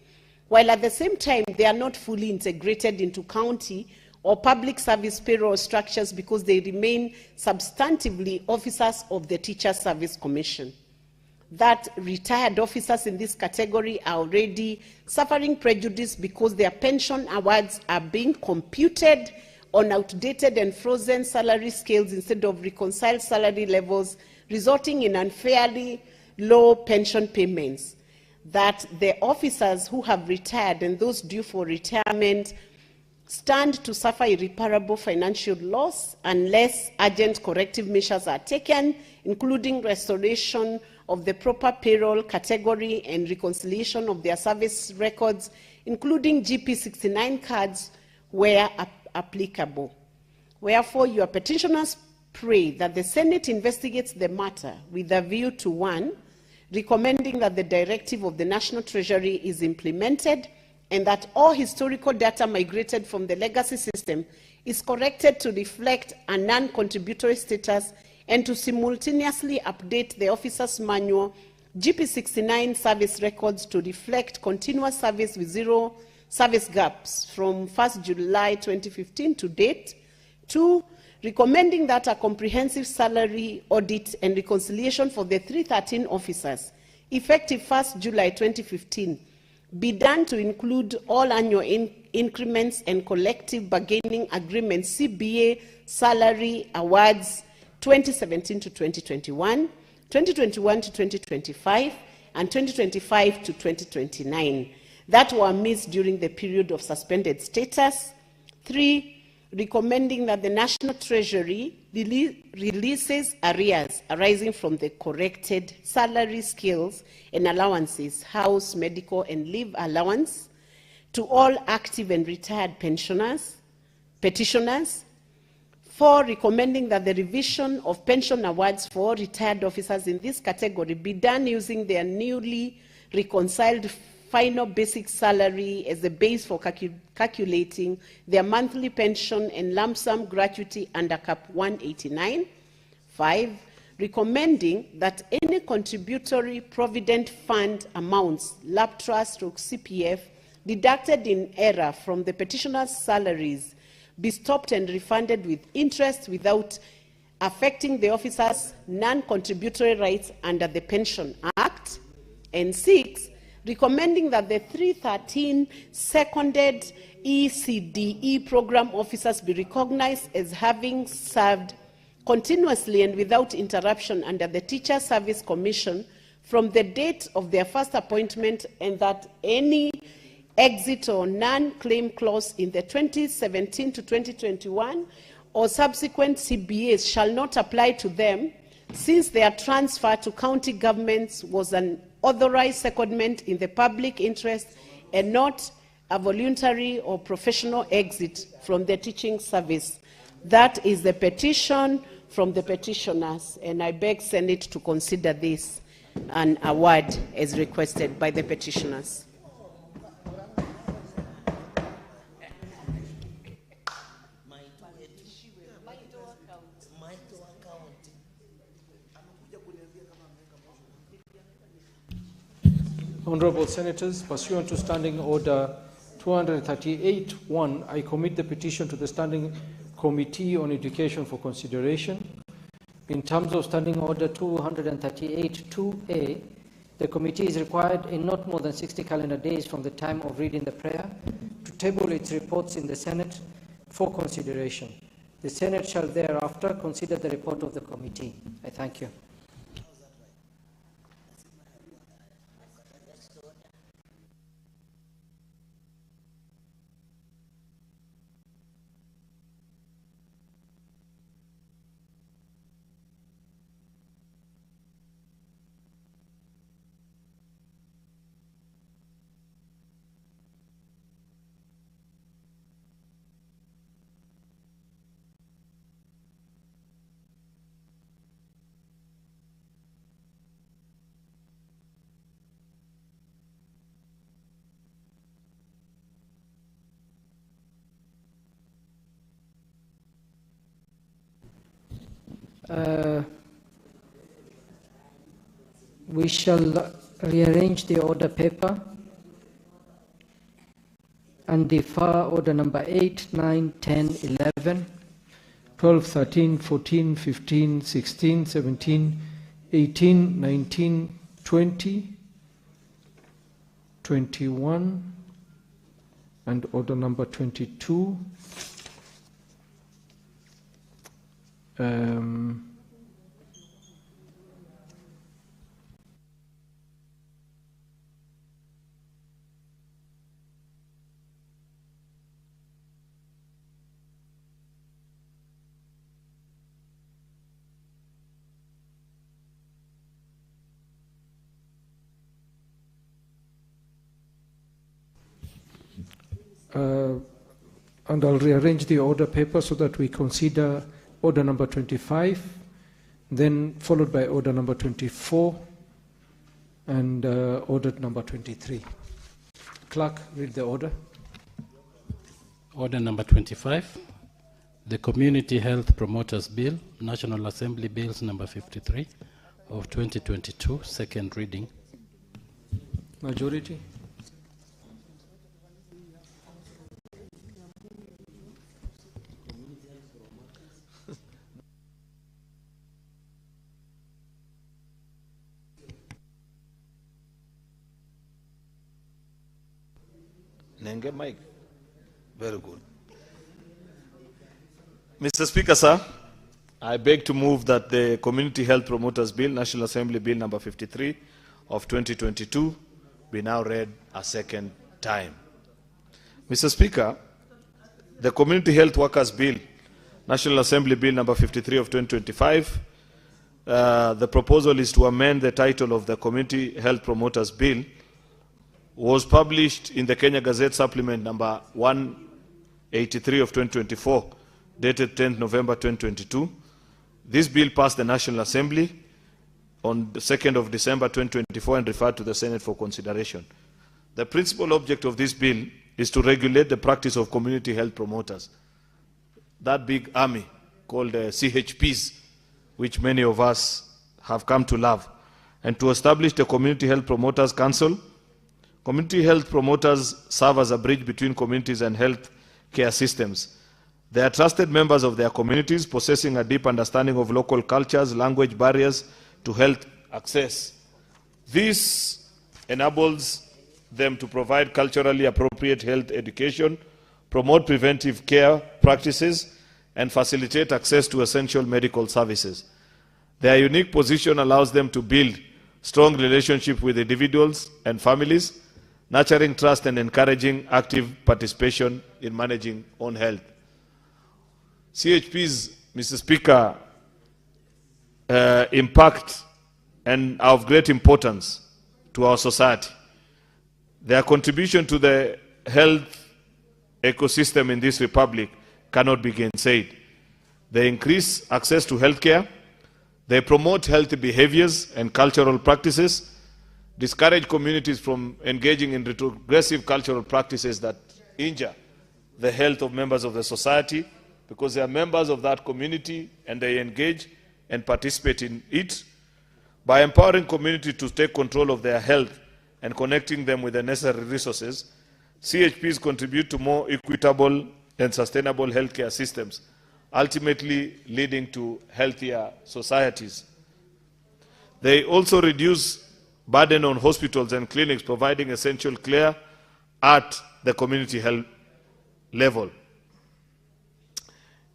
while at the same time they are not fully integrated into county or public service payroll structures because they remain substantively officers of the Teacher Service Commission. That retired officers in this category are already suffering prejudice because their pension awards are being computed on outdated and frozen salary scales instead of reconciled salary levels, resulting in unfairly low pension payments. That the officers who have retired and those due for retirement stand to suffer irreparable financial loss unless urgent corrective measures are taken, including restoration of the proper payroll category and reconciliation of their service records, including GP69 cards where applicable. Wherefore, your petitioners pray that the Senate investigates the matter with a view to 1, recommending that the directive of the National Treasury is implemented and that all historical data migrated from the legacy system is corrected to reflect a non-contributory status and to simultaneously update the officer's manual GP69 service records to reflect continuous service with zero service gaps from 1st July 2015 to date. 2, recommending that a comprehensive salary audit and reconciliation for the 313 officers, effective 1st July 2015, be done to include all annual increments and collective bargaining agreements, CBA salary awards 2017 to 2021, 2021 to 2025, and 2025 to 2029 that were missed during the period of suspended status. 3, recommending that the National Treasury releases arrears arising from the corrected salary scales and allowances, house, medical, and leave allowance to all active and retired petitioners. 4, recommending that the revision of pension awards for retired officers in this category be done using their newly reconciled final basic salary as the base for calculating their monthly pension and lump sum gratuity under Cap 189. 5, recommending that any contributory provident fund amounts, LAPTRA / CPF, deducted in error from the petitioner's salaries be stopped and refunded with interest without affecting the officer's non-contributory rights under the Pension Act. And 6, recommending that the 313 seconded ECDE program officers be recognized as having served continuously and without interruption under the Teacher Service Commission from the date of their first appointment, and that any exit or non-claim clause in the 2017 to 2021 or subsequent CBAs shall not apply to them, since their transfer to county governments was an authorized secondment in the public interest and not a voluntary or professional exit from the teaching service. That is the petition from the petitioners, and I beg Senate to consider this an award as requested by the petitioners. Honorable Senators, pursuant to Standing Order 238-1, I commit the petition to the Standing Committee on Education for consideration. In terms of Standing Order 238-2A, the committee is required in not more than 60 calendar days from the time of reading the prayer to table its reports in the Senate for consideration. The Senate shall thereafter consider the report of the committee. I thank you. We shall rearrange the order paper and defer order number 8, 9, 10, 11, 12, 13, 14, 15, 16, 17, 18, 19, 20, 21, and order number 22. And I'll rearrange the order paper so that we consider order number 25, then followed by order number 24, and order number 23. Clerk, read the order. Order number 25, the Community Health Promoters Bill, National Assembly Bills number 53 of 2022, second reading. Majority. Nenge Mike. Very good. Mr. Speaker, sir, I beg to move that the Community Health Promoters Bill, National Assembly Bill number 53 of 2022, be now read a second time. Mr. Speaker, the Community Health Workers Bill, National Assembly Bill number 53 of 2025, the proposal is to amend the title of the Community Health Promoters Bill, was published in the Kenya Gazette Supplement number 183 of 2024, dated 10th November 2022. This bill passed the National Assembly on the 2nd of December 2024 and referred to the Senate for consideration. The principal object of this bill is to regulate the practice of community health promoters, that big army called CHPs, which many of us have come to love, and to establish the Community Health Promoters Council. Community health promoters serve as a bridge between communities and health care systems. They are trusted members of their communities, possessing a deep understanding of local cultures, language barriers to health access. This enables them to provide culturally appropriate health education, promote preventive care practices, and facilitate access to essential medical services. Their unique position allows them to build strong relationships with individuals and families, nurturing trust and encouraging active participation in managing own health. CHPs, Mr. Speaker, impact and are of great importance to our society. Their contribution to the health ecosystem in this republic cannot be gainsaid. They increase access to health care, they promote healthy behaviors and cultural practices, discourage communities from engaging in retrogressive cultural practices that injure the health of members of the society, because they are members of that community and they engage and participate in it. By empowering community to take control of their health and connecting them with the necessary resources, CHPs contribute to more equitable and sustainable healthcare systems, ultimately leading to healthier societies. They also reduce burden on hospitals and clinics, providing essential care at the community health level.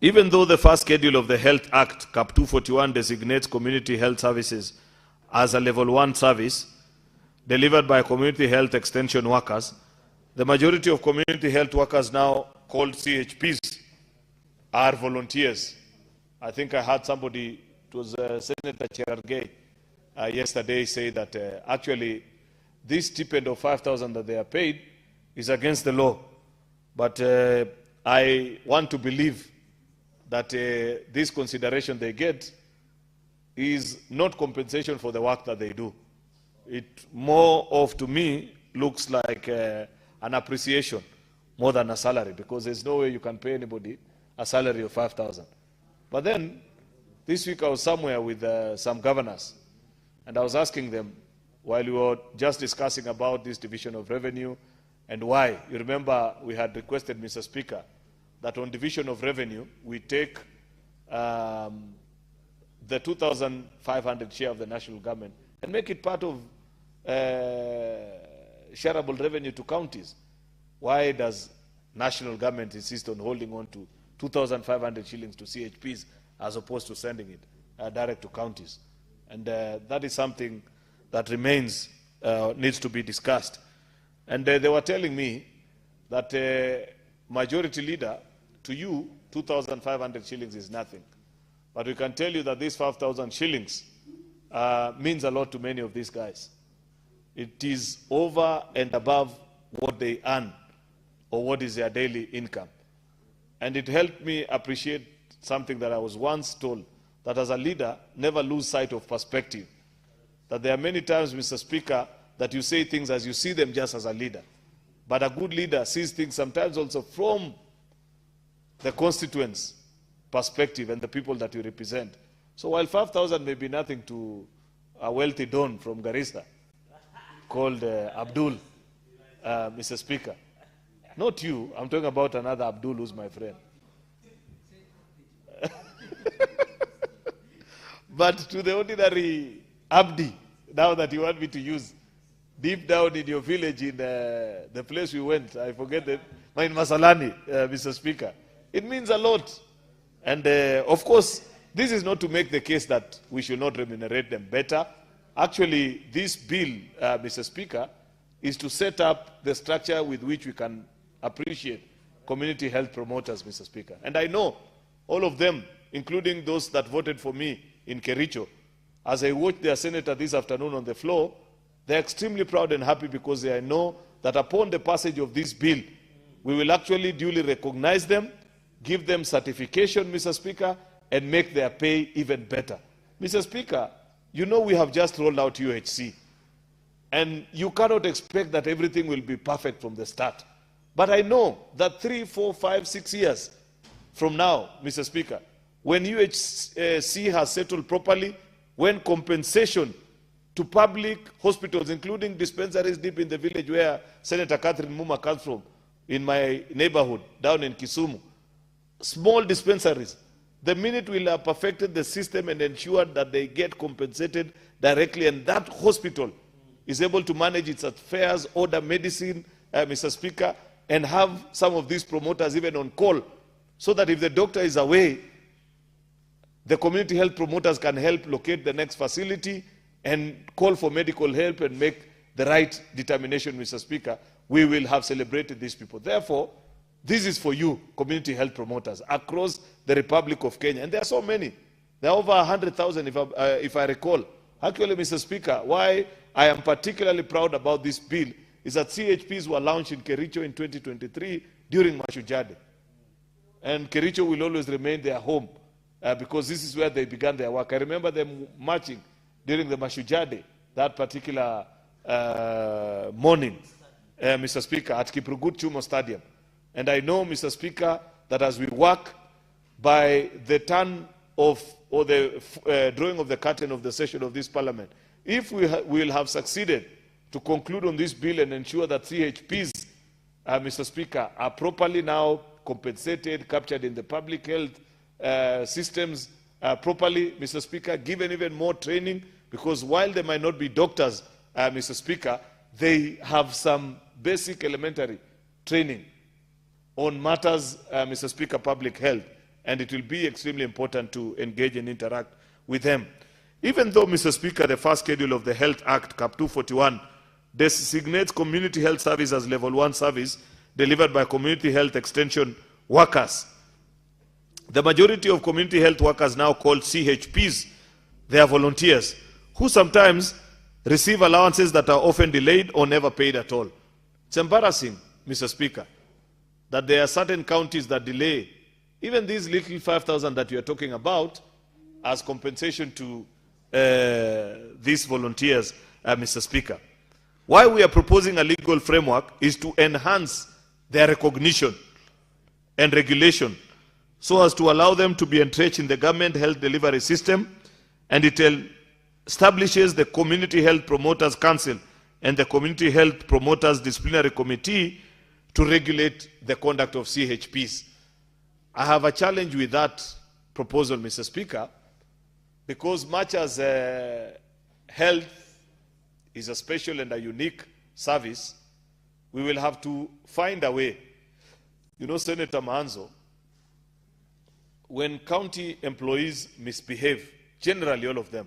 Even though the first schedule of the Health Act, Cap 241, designates community health services as a level 1 service delivered by community health extension workers, the majority of community health workers, now called CHPs, are volunteers. I think I heard somebody, it was Senator Cherargei, yesterday say that actually this stipend of 5,000 that they are paid is against the law. But I want to believe that this consideration they get is not compensation for the work that they do. It more of, to me, looks like an appreciation more than a salary, because there's no way you can pay anybody a salary of 5,000. But then This week I was somewhere with some governors, and I was asking them, while we were just discussing about this division of revenue and why. You remember we had requested, Mr. Speaker, that on division of revenue, we take the 2,500 share of the national government and make it part of shareable revenue to counties. Why does national government insist on holding on to 2,500 shillings to CHPs as opposed to sending it direct to counties? And that is something that remains, needs to be discussed. And they were telling me that majority leader, to you, 2,500 shillings is nothing. But we can tell you that these 5,000 shillings means a lot to many of these guys. It is over and above what they earn or what is their daily income. And it helped me appreciate something that I was once told, that as a leader, never lose sight of perspective. That there are many times, Mr. Speaker, that you say things as you see them just as a leader. But a good leader sees things sometimes also from the constituents' perspective and the people that you represent. So while 5,000 may be nothing to a wealthy don from Garissa called Abdul, Mr. Speaker, not you, I'm talking about another Abdul who's my friend. But to the ordinary Abdi, now that you want me to use, deep down in your village, in the place we went, I forget in Masalani, Mr. Speaker, it means a lot. And of course, this is not to make the case that we should not remunerate them better. Actually, this bill, Mr. Speaker, is to set up the structure with which we can appreciate community health promoters, Mr. Speaker. And I know all of them, including those that voted for me in Kericho, as I watched their senator this afternoon on the floor, they're extremely proud and happy because they know that upon the passage of this bill, we will actually duly recognize them, give them certification, Mr. Speaker, and make their pay even better. Mr. Speaker, you know we have just rolled out UHC, and you cannot expect that everything will be perfect from the start. But I know that 3, 4, 5, 6 years from now, Mr. Speaker, when UHC has settled properly, when compensation to public hospitals, including dispensaries deep in the village where Senator Catherine Muma comes from, in my neighborhood, down in Kisumu, small dispensaries, the minute we'll have perfected the system and ensured that they get compensated directly, and that hospital is able to manage its affairs, order medicine, Mr. Speaker, and have some of these promoters even on call, so that if the doctor is away, the community health promoters can help locate the next facility and call for medical help and make the right determination, Mr. Speaker. We will have celebrated these people. Therefore, this is for you, community health promoters, across the Republic of Kenya. And there are so many. There are over 100,000, if I recall. Actually, Mr. Speaker, why I am particularly proud about this bill is that CHPs were launched in Kericho in 2023 during Mashujade. And Kericho will always remain their home because this is where they began their work. I remember them marching during the Mashujade, that particular morning, Mr. Speaker, at Kiprugut Chumo Stadium. And I know, Mr. Speaker, that as we work by the turn of, or the drawing of the curtain of the session of this parliament, if we will have succeeded to conclude on this bill and ensure that CHPs, Mr. Speaker, are properly now compensated, captured in the public health systems properly, Mr. Speaker, given even more training, because while they might not be doctors, Mr. Speaker, they have some basic elementary training on matters, Mr. Speaker, public health, and it will be extremely important to engage and interact with them. Even though, Mr. Speaker, the first schedule of the Health Act, Cap 241, designates community health service as level 1 service delivered by community health extension workers, the majority of community health workers now called CHPs, they are volunteers who sometimes receive allowances that are often delayed or never paid at all. It's embarrassing, Mr. Speaker, that there are certain counties that delay even these little 5,000 that you are talking about as compensation to these volunteers, Mr. Speaker. Why we are proposing a legal framework is to enhance their recognition and regulation so as to allow them to be entrenched in the government health delivery system, and it establishes the Community Health Promoters Council and the Community Health Promoters Disciplinary Committee to regulate the conduct of CHPs. I have a challenge with that proposal, Mr. Speaker, because much as health is a special and a unique service, we will have to find a way. You know, Senator Manzo, when county employees misbehave, generally all of them,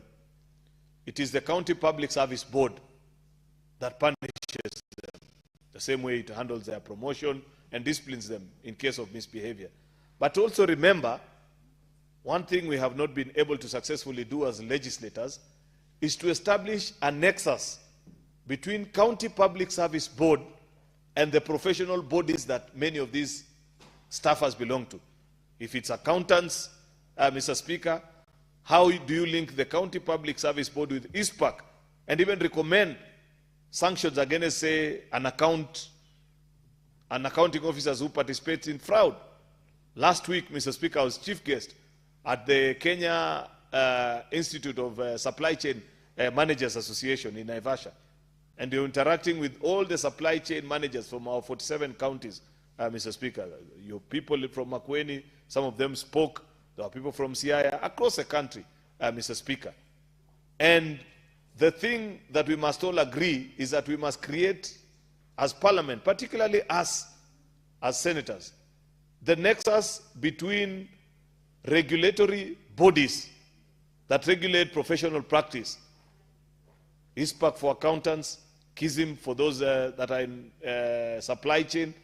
it is the County Public Service Board that punishes them, the same way it handles their promotion and disciplines them in case of misbehavior. But also remember, one thing we have not been able to successfully do as legislators is to establish a nexus between County Public Service Board and the professional bodies that many of these staffers belong to. If it's accountants, Mr. Speaker, how do you link the County Public Service Board with ISPAC and even recommend sanctions against, say, an accounting officers who participate in fraud? Last week, Mr. Speaker, I was chief guest at the Kenya Institute of Supply Chain Managers Association in Naivasha. And you're interacting with all the supply chain managers from our 47 counties, Mr. Speaker. Your people from Makueni, some of them spoke. There are people from Siaya, across the country, Mr. Speaker. And the thing that we must all agree is that we must create, as Parliament, particularly us as senators, the nexus between regulatory bodies that regulate professional practice, ISPAC for accountants, KISM for those that are in supply chain,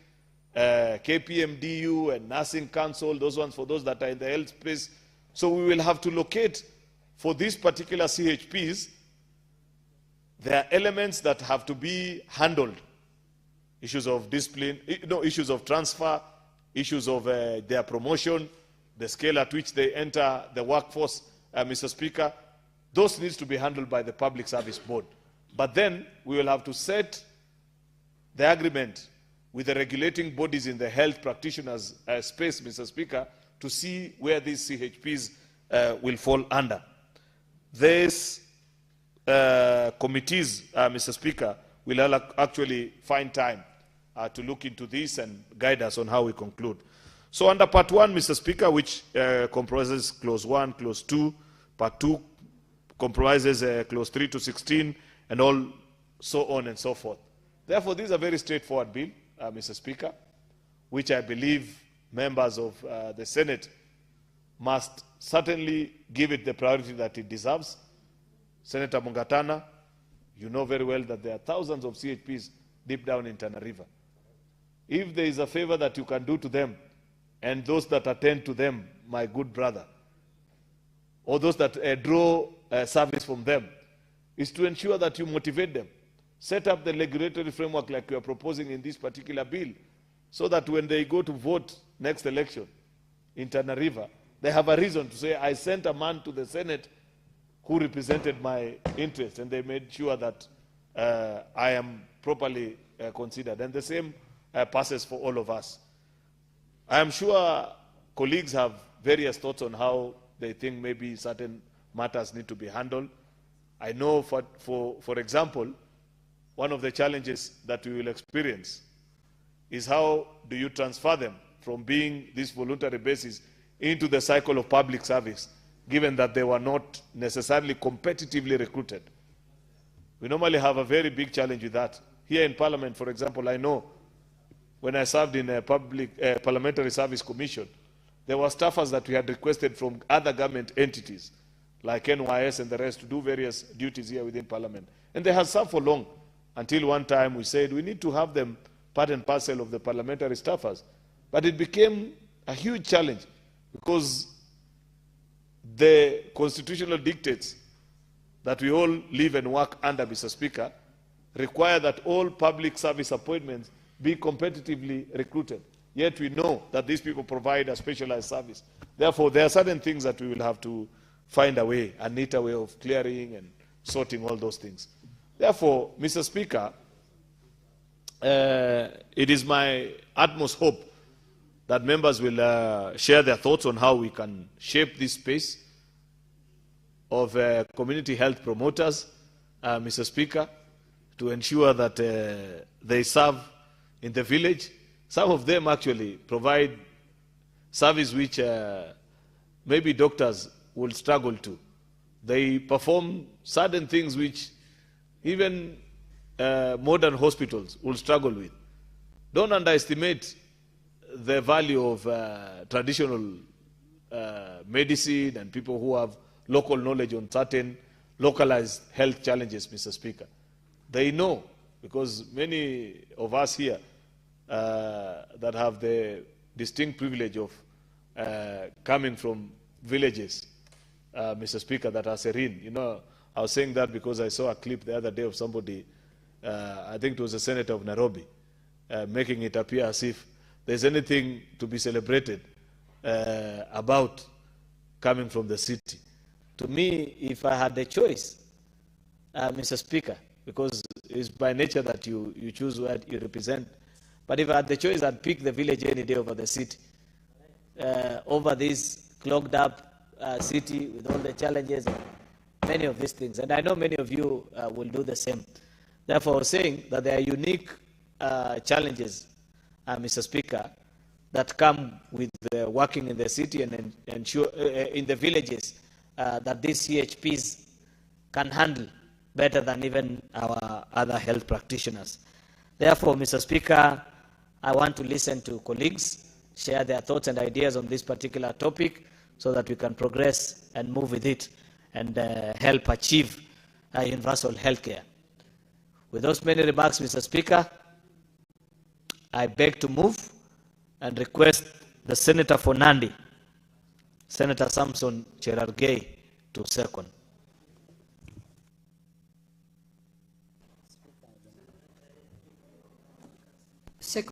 KPMDU and Nursing Council, those ones for those that are in the health space. So we will have to locate for these particular CHPs, there are elements that have to be handled. Issues of discipline, issues of transfer, issues of their promotion, the scale at which they enter the workforce, Mr. Speaker. Those needs to be handled by the Public Service Board. But then we will have to set the agreement with the regulating bodies in the health practitioners space, Mr. Speaker, to see where these CHPs will fall under. These committees, Mr. Speaker, will actually find time to look into this and guide us on how we conclude. So under Part 1, Mr. Speaker, which comprises Clause 1, Clause 2, Part 2 comprises Clause 3 to 16, and all so on and so forth. Therefore, this is a very straightforward bill, Mr. Speaker, which I believe members of the Senate must certainly give it the priority that it deserves. Senator Mungatana, you know very well that there are thousands of CHPs deep down in Tana River. If there is a favor that you can do to them, and those that attend to them, my good brother, or those that draw service from them, is to ensure that you motivate them. Set up the regulatory framework like you are proposing in this particular bill, so that when they go to vote next election in Tana River, they have a reason to say, I sent a man to the Senate who represented my interest, and they made sure that I am properly considered. And the same passes for all of us. I am sure colleagues have various thoughts on how they think maybe certain matters need to be handled. I know, for example, one of the challenges that we will experience is how do you transfer them from being this voluntary basis into the cycle of public service, given that they were not necessarily competitively recruited. We normally have a very big challenge with that. Here in Parliament, for example, I know when I served in a Parliamentary Service Commission, there were staffers that we had requested from other government entities, like NYS and the rest, to do various duties here within Parliament. And they had served for long, until one time we said we need to have them part and parcel of the parliamentary staffers. But it became a huge challenge because the constitutional dictates that we all live and work under, Mr. Speaker, require that all public service appointments be competitively recruited. Yet we know that these people provide a specialized service. Therefore, there are certain things that we will have to find a way, a neater way of clearing and sorting all those things. Therefore, Mr. Speaker, it is my utmost hope that members will share their thoughts on how we can shape this space of community health promoters, Mr. Speaker, to ensure that they serve in the village. Some of them actually provide service which maybe doctors will struggle to. They perform certain things which even modern hospitals will struggle with. Don't underestimate the value of traditional medicine and people who have local knowledge on certain localized health challenges, Mr. Speaker. They know, because many of us here that have the distinct privilege of coming from villages, Mr. Speaker, that are serene. You know, I was saying that because I saw a clip the other day of somebody, I think it was a senator of Nairobi, making it appear as if there's anything to be celebrated about coming from the city. To me, if I had the choice, Mr. Speaker, because it's by nature that you choose what you represent, but if I had the choice, I'd pick the village any day over the city, over this clogged up city with all the challenges, many of these things. And I know many of you will do the same. Therefore, I was saying that there are unique challenges, Mr. Speaker, that come with working in the city and ensure in the villages that these CHPs can handle better than even our other health practitioners. Therefore, Mr. Speaker, I want to listen to colleagues, share their thoughts and ideas on this particular topic so that we can progress and move with it and help achieve universal health care. With those many remarks, Mr. Speaker, I beg to move and request the Senator for Nandi, Senator Samson Cherargei, to second.